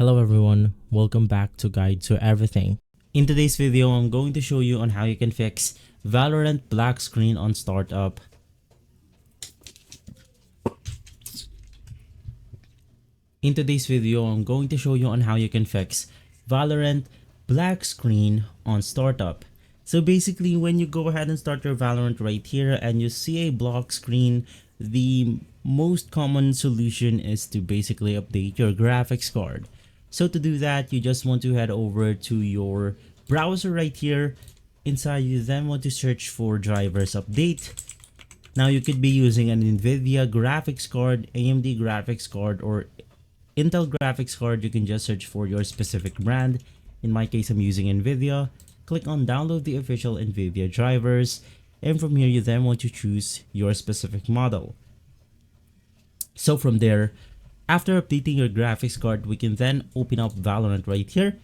Hello everyone, welcome back to Guide to Everything. In today's video, I'm going to show you on how you can fix Valorant Black Screen on startup. In today's video, I'm going to show you on how you can fix Valorant Black Screen on startup. So basically, when you go ahead and start your Valorant right here and you see a black screen, the most common solution is to basically update your graphics card. So to do that, you just want to head over to your browser right here. Inside, you then want to search for drivers update. Now you could be using an NVIDIA graphics card, AMD graphics card, or Intel graphics card. You can just search for your specific brand. In my case, I'm using NVIDIA. Click on download the official NVIDIA drivers, and from here you then want to choose your specific model. So from there, after updating your graphics card, we can then open up Valorant right here,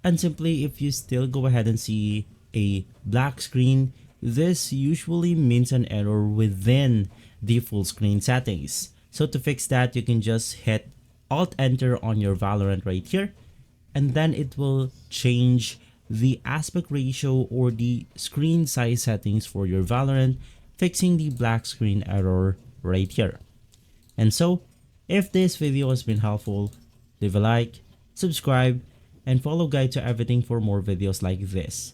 and simply if you still go ahead and see a black screen, this usually means an error within the full screen settings. So to fix that, you can just hit Alt Enter on your Valorant right here, and then it will change the aspect ratio or the screen size settings for your Valorant, fixing the black screen error right here. And so, if this video has been helpful, leave a like, subscribe, and follow Guide to Everything for more videos like this.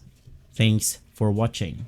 Thanks for watching.